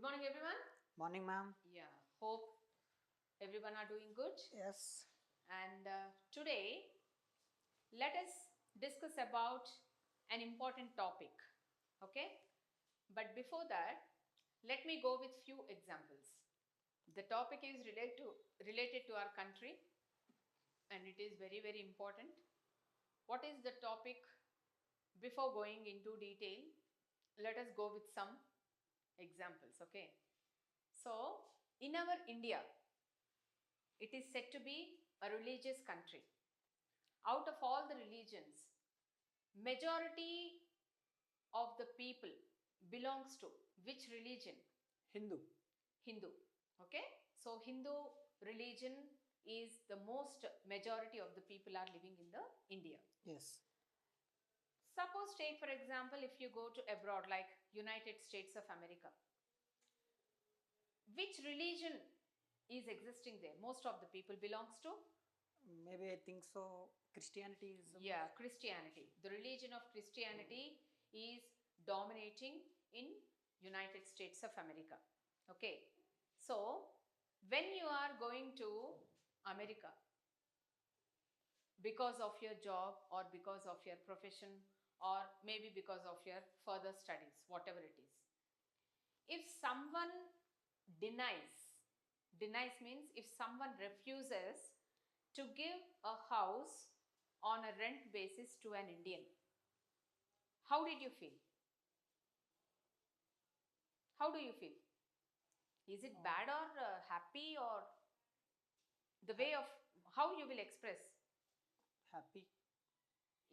morning, everyone. Morning, ma'am. Yeah, hope everyone are doing good. Yes. And today, let us discuss about an important topic. Okay, but before that, let me go with few examples. The topic is related to our country, and it is very very important. What is the topic? Before going into detail, let us go with some examples. Okay. So, in our India, it is said to be a religious country. Out of all the religions, majority of the people belongs to which religion? Hindu. Hindu. Okay. So, Hindu religion is the most majority of the people are living in the India. Yes. Suppose take for example, if you go to abroad like United States of America, which religion is existing there? Most of the people belongs to? Maybe I think so. Christianity is. Yeah, Christianity. The religion of Christianity is dominating in United States of America. Okay. So, when you are going to America because of your job or because of your profession or maybe because of your further studies, whatever it is, if someone denies means if someone refuses to give a house on a rent basis to an Indian, how did you feel? How do you feel? Is it bad or happy, or the way of how you will express? Happy.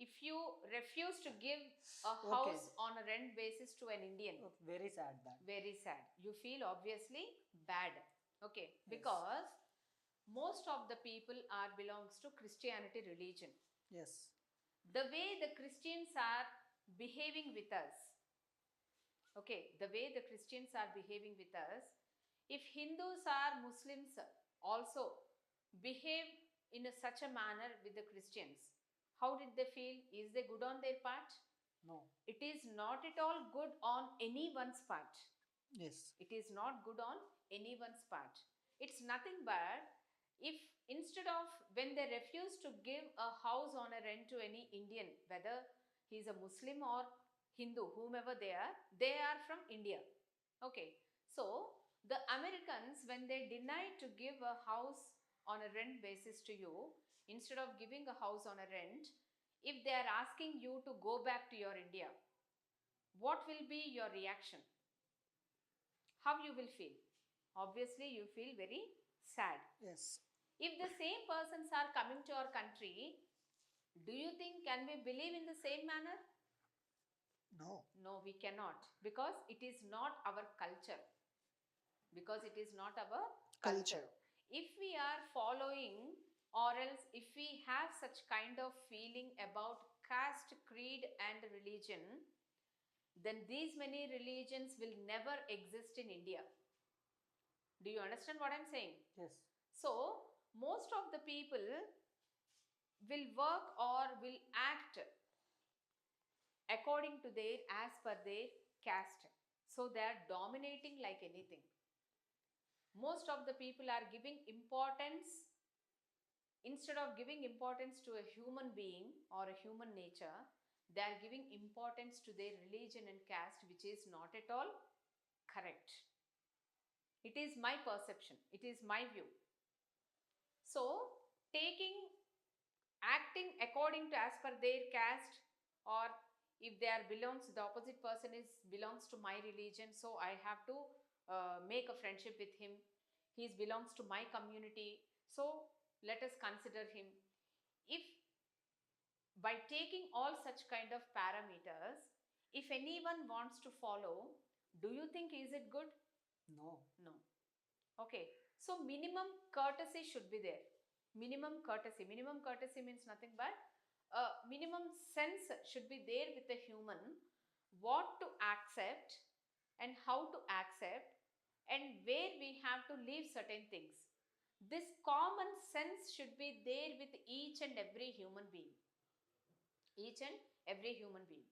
If you refuse to give a house on a rent basis to an Indian, Very sad that. very sad. You feel obviously bad. Okay, because most of the people are belongs to Christianity religion. Yes. The way the Christians are behaving with us, okay, the way the Christians are behaving with us, if Hindus or Muslims also behave in such a manner with the Christians, how did they feel? Is they good on their part? No. It is not at all good on anyone's part. Yes. It is not good on anyone's part. It's nothing but if instead of when they refuse to give a house on a rent to any Indian, whether he is a Muslim or Hindu, whomever they are from India. Okay. So the Americans, when they deny to give a house on a rent basis to you, instead of giving a house on a rent, if they are asking you to go back to your India, what will be your reaction? How you will feel? Obviously, you feel very sad. Yes. If the same persons are coming to our country, do you think can we believe in the same manner? No. No, we cannot, because it is not our culture. Because it is not our culture. If we are following, or else if we have such kind of feeling about caste, creed and religion, then these many religions will never exist in India. Do you understand what I'm saying? Yes. So, most of the people will work or will act according to their, as per their caste. So, they are dominating like anything. Most of the people are giving importance, instead of giving importance to a human being or a human nature, they are giving importance to their religion and caste, which is not at all correct. It is my perception, it is my view. So, acting according to as per their caste, or if they are belongs, the opposite person is belongs to my religion, so I have to make a friendship with him. He belongs to my community, so let us consider him. If by taking all such kind of parameters, if anyone wants to follow, do you think is it good? No. No. Okay. So minimum courtesy should be there. Minimum courtesy. Minimum courtesy means nothing but minimum sense should be there with the human, what to accept and how to accept and where we have to leave certain things. This common sense should be there with each and every human being. Each and every human being.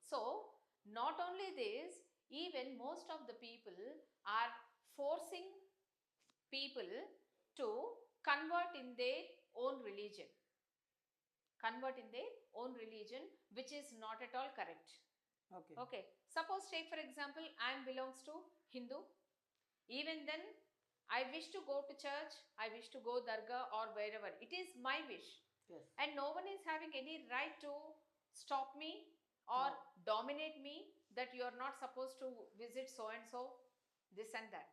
So, not only this, even most of the people are people to convert in their own religion. Convert in their own religion, which is not at all correct. Okay. Okay. Suppose, take for example, I belongs to Hindu. Even then, I wish to go to church, I wish to go dargah or wherever. It is my wish. Yes. And no one is having any right to stop me or No. dominate me that you are not supposed to visit so and so, this and that.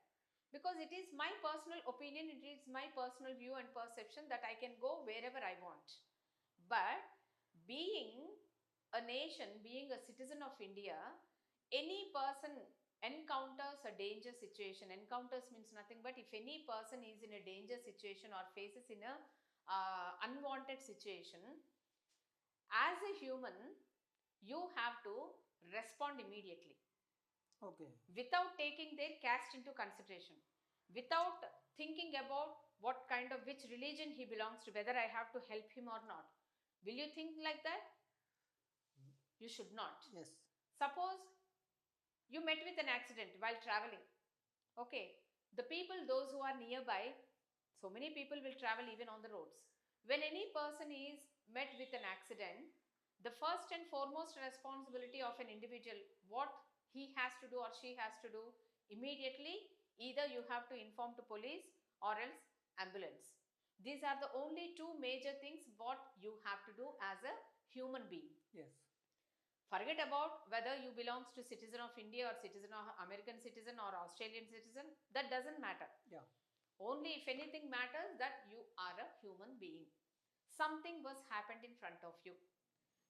Because it is my personal opinion, it is my personal view and perception that I can go wherever I want. But being a nation, being a citizen of India, any person encounters a danger situation. Encounters means nothing but if any person is in a danger situation or faces in a unwanted situation, as a human, you have to respond immediately. Okay. Without taking their caste into consideration, without thinking about what kind of, which religion he belongs to, whether I have to help him or not. Will you think like that? You should not. Yes. Suppose you met with an accident while traveling. Okay, the people, those who are nearby, so many people will travel even on the roads. When any person is met with an accident, the first and foremost responsibility of an individual, what he has to do or she has to do, immediately, either you have to inform to police or else ambulance. These are the only two major things what you have to do as a human being. Yes. Forget about whether you belongs to citizen of India or citizen of American citizen or Australian citizen. That doesn't matter. Yeah. Only if anything matters that you are a human being. Something was happened in front of you.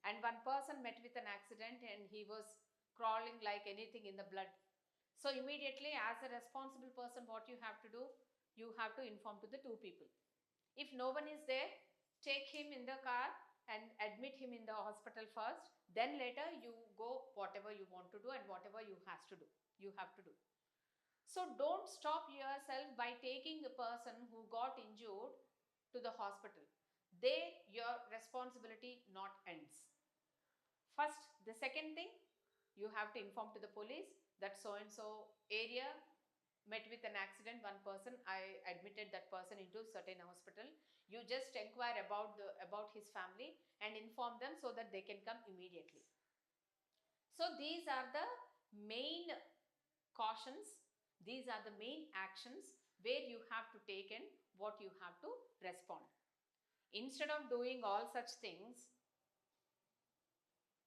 And one person met with an accident and he was crawling like anything in the blood. So immediately, as a responsible person, what you have to do? You have to inform to the two people. If no one is there, take him in the car and admit him in the hospital first. Then later you go whatever you want to do and whatever you has to do. You have to do. So don't stop yourself by taking a person who got injured to the hospital. There your responsibility not ends. First, the second thing, you have to inform to the police that so and so area met with an accident, one person, I admitted that person into certain hospital. You just inquire about his family and inform them so that they can come immediately. So these are the main cautions, these are the main actions where you have to take and what you have to respond. Instead of doing all such things,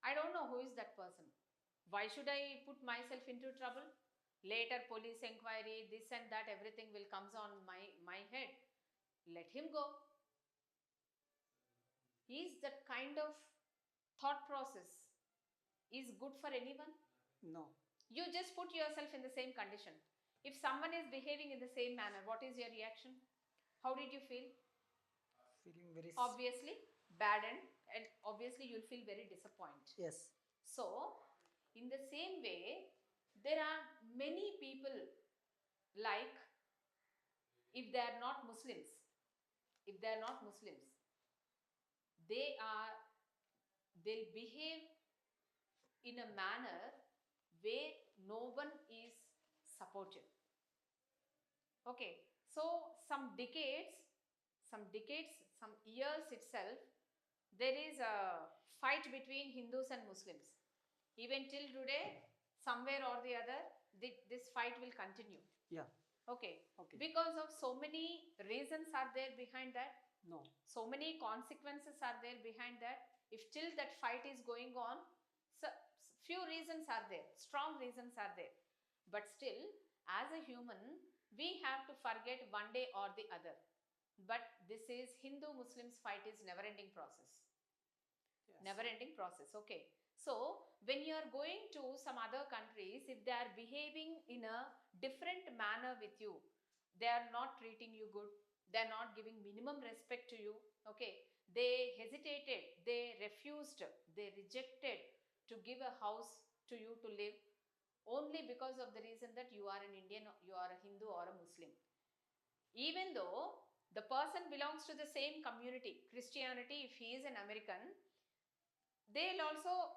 I don't know who is that person. Why should I put myself into trouble? Later police inquiry, this and that, everything will comes on my head. Let him go. Is that kind of thought process is good for anyone? No. You just put yourself in the same condition. If someone is behaving in the same manner, what is your reaction? How did you feel? Feeling very. Obviously bad, and obviously you'll feel very disappointed. Yes. So in the same way, there are many people, like if they are not Muslims, if they are not Muslims, they'll behave in a manner where no one is supportive. Okay, so some decades, some years itself, there is a fight between Hindus and Muslims. Even till today, somewhere or the other, this fight will continue. Yeah. Okay. Okay. Because of so many reasons are there behind that. No. So many consequences are there behind that. If still that fight is going on, so few reasons are there, strong reasons are there. But still, as a human, we have to forget one day or the other. But this is Hindu-Muslims fight is never-ending process. Yes. Never-ending process. Okay. So when you are going to some other countries, if they are behaving in a different manner with you, they are not treating you good, they are not giving minimum respect to you, okay, they hesitated, they refused, they rejected to give a house to you to live only because of the reason that you are an Indian, you are a Hindu or a Muslim. Even though the person belongs to the same community, Christianity, if he is an American, they'll also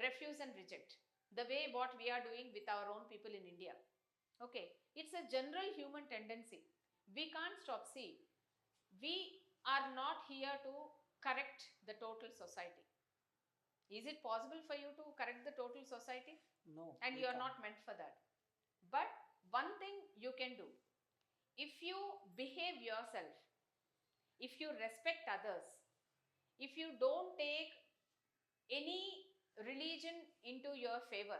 refuse and reject the way what we are doing with our own people in India. Okay, it's a general human tendency. We can't stop. See, we are not here to correct the total society. Is it possible for you to correct the total society? No. And you are not meant for that. But one thing you can do, if you behave yourself, if you respect others, if you don't take any religion into your favor,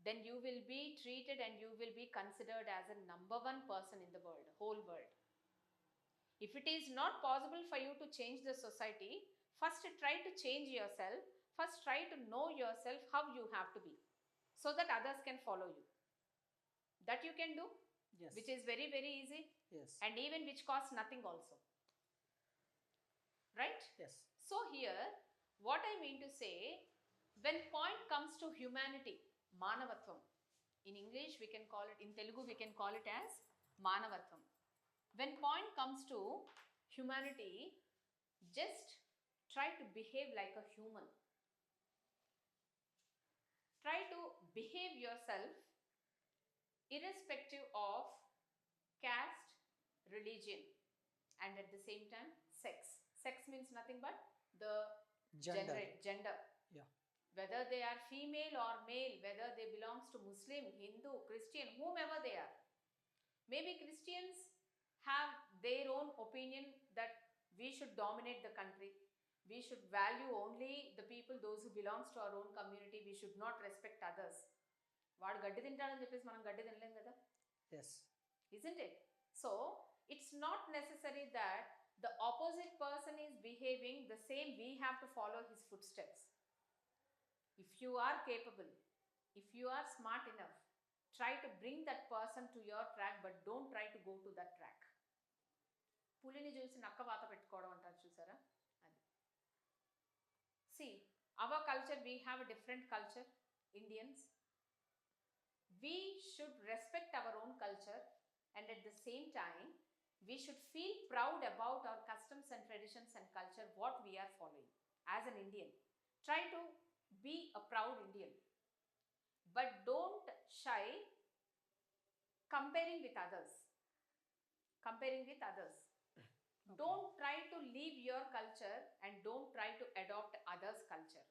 then you will be treated and you will be considered as a number one person in the world, whole world. If it is not possible for you to change the society, first try to change yourself. First try to know yourself how you have to be, so that others can follow you. That you can do. Yes. Which is very, very easy. Yes. And even which costs nothing also. Right? Yes. So here, what I mean to say, when point comes to humanity, Manavatvam, in English we can call it, in Telugu we can call it as Manavatvam. When point comes to humanity, just try to behave like a human. Try to behave yourself irrespective of caste, religion, and at the same time sex. Sex means nothing but the gender. Yeah. Whether they are female or male, whether they belongs to Muslim, Hindu, Christian, whomever they are. Maybe Christians have their own opinion that we should dominate the country. We should value only the people, those who belongs to our own community. We should not respect others. వాడు గడ్డి తింటాడని చెప్పేసి మనం గడ్డి తినలేం కదా. Yes. Isn't it? So it's not necessary that the opposite person is behaving the same, we have to follow his footsteps. If you are capable, if you are smart enough, try to bring that person to your track, but don't try to go to that track. పులిని చూసి నక్క వాత పెట్టుకోవడం అంటారు చూసారా, అది. See, our culture, we have a different culture, Indians. We should respect our own culture, and at the same time we should feel proud about our customs and traditions and culture, what we are following as an Indian. Try to be a proud Indian, but don't shy comparing with others. Okay. Don't try to leave your culture and don't try to adopt others' culture.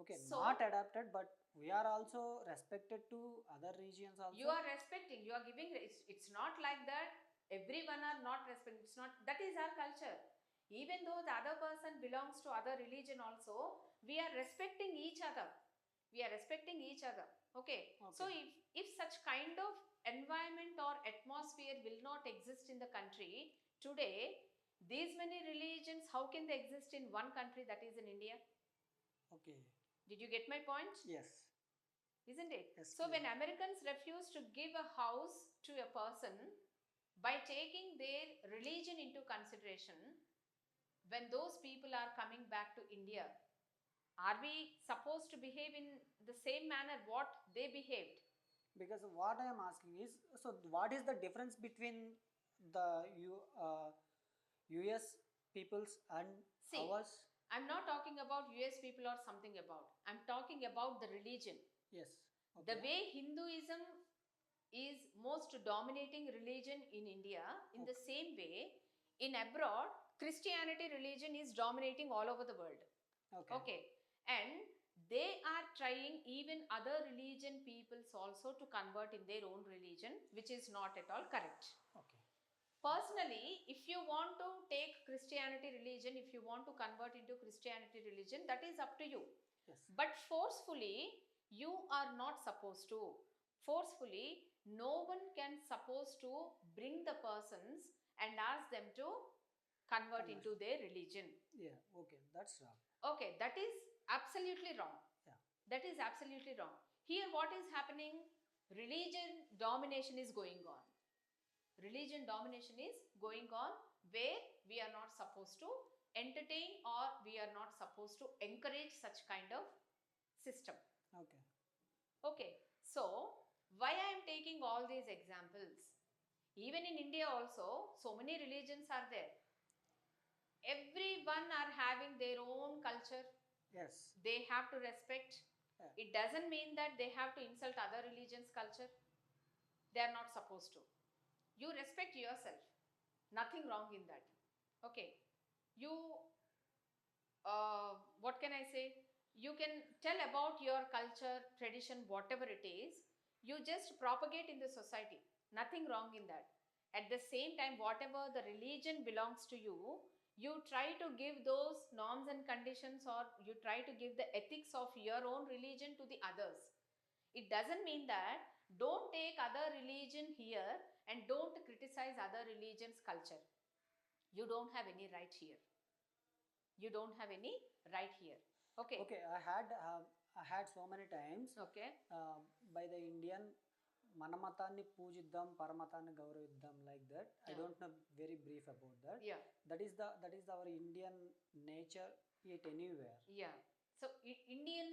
Okay, so, not adapted, but we are also respected to other regions also. You are respecting, you are giving, it's not like that everyone are not respecting. It's not, that is our culture. Even though the other person belongs to other religion also, we are respecting each other. Okay. So if such kind of environment or atmosphere will not exist in the country today, these many religions, how can they exist in one country, that is in India? Okay. Did you get my point? Yes. Isn't it? Yes, so when Americans refuse to give a house to a person by taking their religion into consideration, when those people are coming back to India, are we supposed to behave in the same manner what they behaved? Because what I am asking is, so what is the difference between the US peoples and ours? I'm not talking about US people or something about. I'm talking about the religion. Yes. Okay. The way Hinduism is most dominating religion in India, in the same way, in abroad, Christianity religion is dominating all over the world. Okay. And they are trying even other religion peoples also to convert in their own religion, which is not at all correct. Okay. Personally, if you want to take Christianity religion, if you want to convert into Christianity religion, that is up to you. Yes. But forcefully, you are not supposed to. Forcefully, no one can supposed to bring the persons and ask them to convert into their religion. Yeah, okay, that's wrong. Okay, that is absolutely wrong. Yeah. That is absolutely wrong. Here what is happening? Religion domination is going on. Religion domination is going on where we are not supposed to entertain or we are not supposed to encourage such kind of system. Okay. Okay. So, why I am taking all these examples? Even in India also, so many religions are there. Everyone are having their own culture. Yes. They have to respect. Yeah. It doesn't mean that they have to insult other religions' culture. They are not supposed to. You respect yourself. Nothing wrong in that. Okay. You, what can I say? You can tell about your culture, tradition, whatever it is. You just propagate in the society. Nothing wrong in that. At the same time, whatever the religion belongs to you, you try to give those norms and conditions, or you try to give the ethics of your own religion to the others. It doesn't mean that don't take other religion here and don't criticize other religions' culture. You don't have any right here. You don't have any right here. Okay. Okay, I had so many times Okay. by the Indian మనమతాన్ని పూజిద్దాం పరమతాన్ని గౌరవిద్దాం like that. I Yeah. don't know very brief about that. Yeah. That is our Indian nature it anywhere. Yeah. So Indian,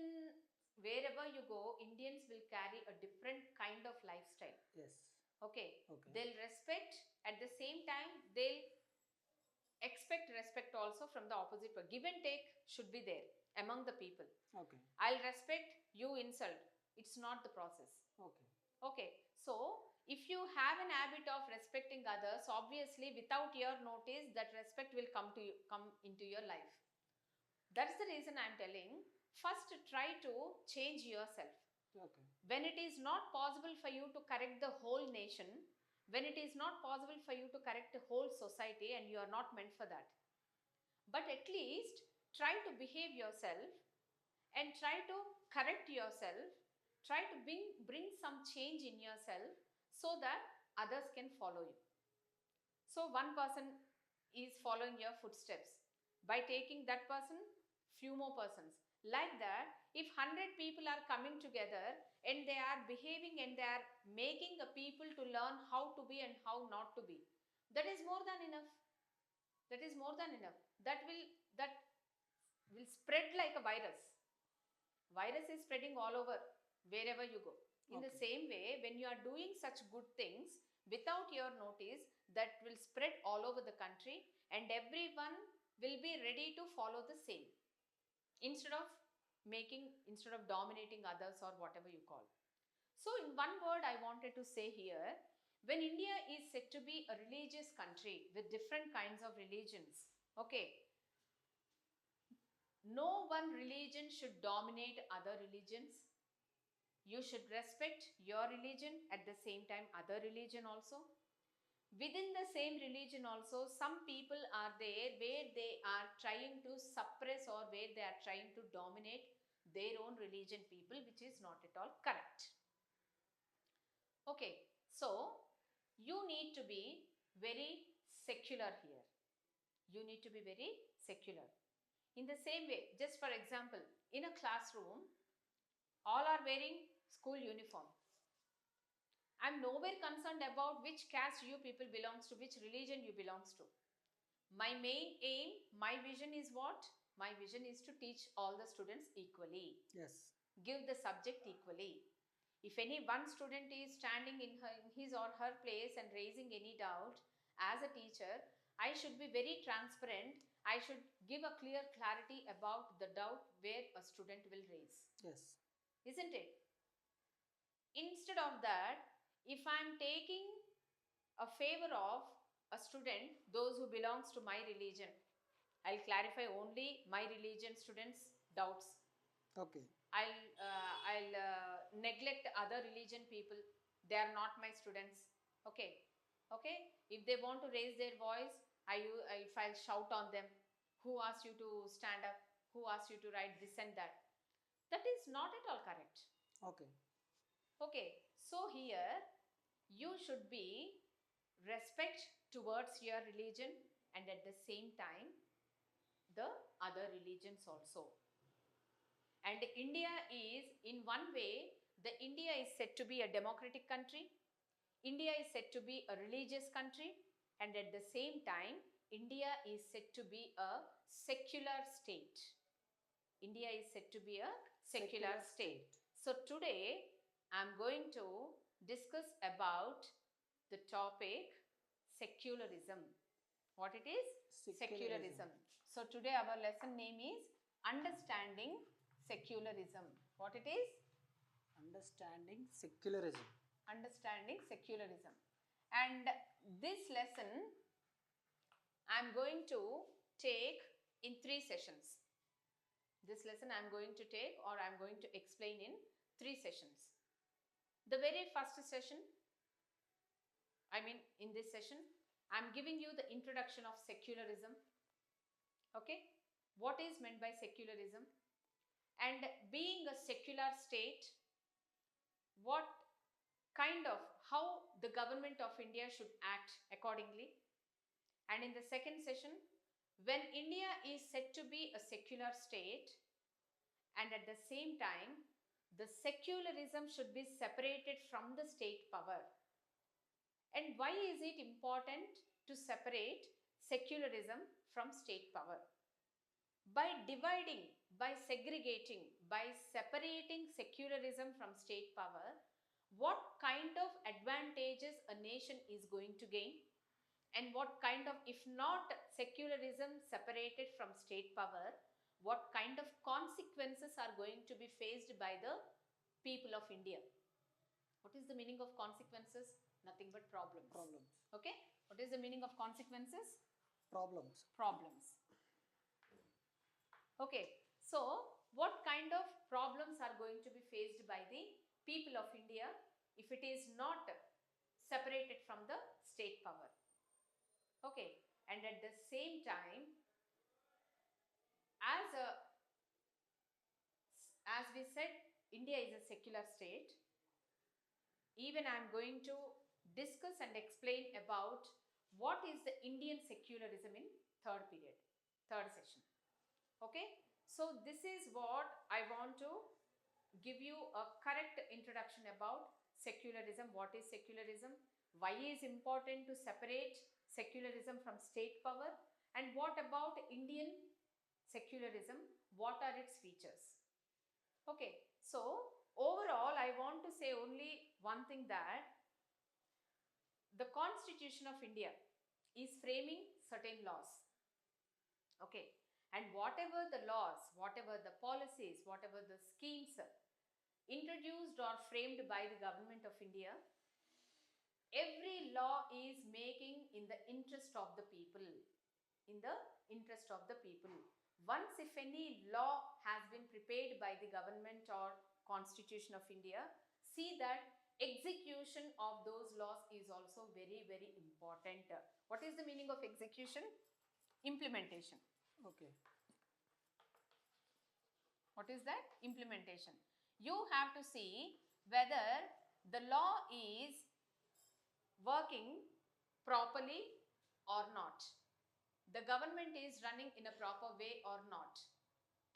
wherever you go, Indians will carry a different kind of lifestyle. Yes. Okay. Okay. They'll respect, at the same time they'll expect respect also from the opposite. Give and take should be there among the people. Okay. I'll respect, you insult. It's not the process. Okay. Okay. So if you have an habit of respecting others, obviously without your notice that respect will come into your life. That's the reason I'm telling, first try to change yourself. Okay. When it is not possible for you to correct the whole nation, when it is not possible for you to correct the whole society, and you are not meant for that, but at least try to behave yourself and try to correct yourself, try to bring some change in yourself so that others can follow you. So one person is following your footsteps. By taking that person, few more persons. Like that, if 100 people are coming together and they are behaving and they are making the people to learn how to be and how not to be, that is more than enough. That is more than enough. That will spread like a virus. Virus is spreading all over wherever you go. In the Okay. same way, when you are doing such good things without your notice, that will spread all over the country and everyone will be ready to follow the same, instead of dominating others or whatever you call. So in one word I wanted to say here, when India is said to be a religious country with different kinds of religions, okay, no one religion should dominate other religions. You should respect your religion, at the same time other religion also. Within the same religion also, some people are there where they are trying to suppress or where they are trying to dominate their own religion people, which is not at all correct. Okay, so you need to be very secular here. You need to be very secular. In the same way, just for example, in a classroom, all are wearing school uniform. I'm nowhere concerned about which caste you people belongs to, which religion you belongs to. My main aim, my vision is what? My vision is to teach all the students equally. Yes. Give the subject equally. If any one student is standing in his or her place and raising any doubt, as a teacher, I should be very transparent. I should give a clear clarity about the doubt where a student will raise. Yes. Isn't it? Instead of that, if I'm taking a favor of a student, those who belongs to my religion, I'll clarify only my religion students' doubts. Okay. I'll neglect other religion people. They are not my students. Okay. Okay. If they want to raise their voice, if I'll shout on them, who asked you to stand up? Who asked you to write this and that? That is not at all correct. Okay. Okay. So here you should be respect towards your religion and at the same time the other religions also. And India is, in one way, India is said to be a democratic country. India is said to be a religious country. And at the same time, India is said to be a secular state. India is said to be a secular state. So today, I'm going to discuss about the topic secularism. What it is? Secularism. So today our lesson name is Understanding Secularism. What it is? Understanding secularism. understanding secularism. And this lesson I'm going to take in 3 sessions. This lesson I'm going to take, or I'm going to explain in 3 sessions. The very first session, in this session, I'm giving you the introduction of secularism. Okay? What is meant by secularism? And being a secular state, what kind of, how the government of India should act accordingly. And in the second session, when India is said to be a secular state, and at the same time, the secularism should be separated from the state power. And why is it important to separate secularism from state power? By dividing, by segregating, by separating secularism from state power, what kind of advantages a nation is going to gain, and what kind of, if not secularism separated from state power, what kind of consequences are going to be faced by the people of India. What is the meaning of consequences? Nothing but problems. Problems. Okay? What is the meaning of consequences? Problems. Problems. Okay, so what kind of problems are going to be faced by the people of India if it is not separated from the state power? Okay, and at the same time, as we said, India is a secular state. Even I am going to discuss and explain about what is the Indian secularism in third session. Okay, so this is what I want to give you a correct introduction about secularism. What is secularism? Why is important to separate secularism from state power? And what about Indian secularism? What are its features? Okay, so overall I want to say only one thing, that the Constitution of India is framing certain laws. Okay, and whatever the laws, whatever the policies, whatever the schemes introduced or framed by the government of India, every law is making in the interest of the people. In the interest of the people. Once if any law has been prepared by the government or Constitution of India, see that execution of those laws is also very, very important. What is the meaning of execution? Implementation. Okay. What is that? Implementation. You have to see whether the law is working properly or not. The government is running in a proper way or not.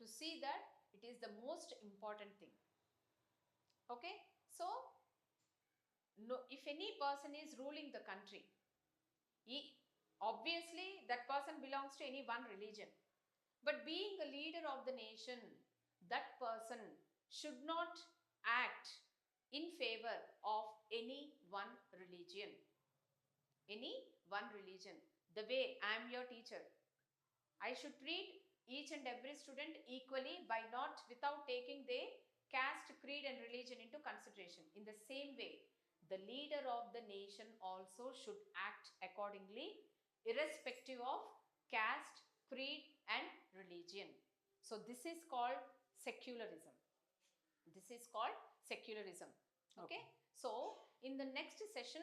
To see that, it is the most important thing. Okay, so no, if any person is ruling the country, obviously that person belongs to any one religion. But being a leader of the nation, that person should not act in favor of any one religion. Any one religion. The way I am your teacher, I should treat each and every student equally without taking their caste, creed and religion into consideration. In the same way, the leader of the nation also should act accordingly, irrespective of caste, creed and religion. So this is called secularism. This is called secularism. Okay. So in the next session,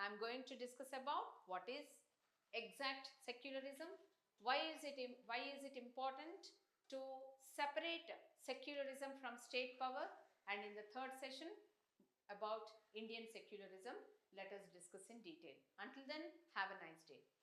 I am going to discuss about what is exact secularism, why is it important to separate secularism from state power, and in the third session about Indian secularism, let us discuss in detail. Until then, have a nice day.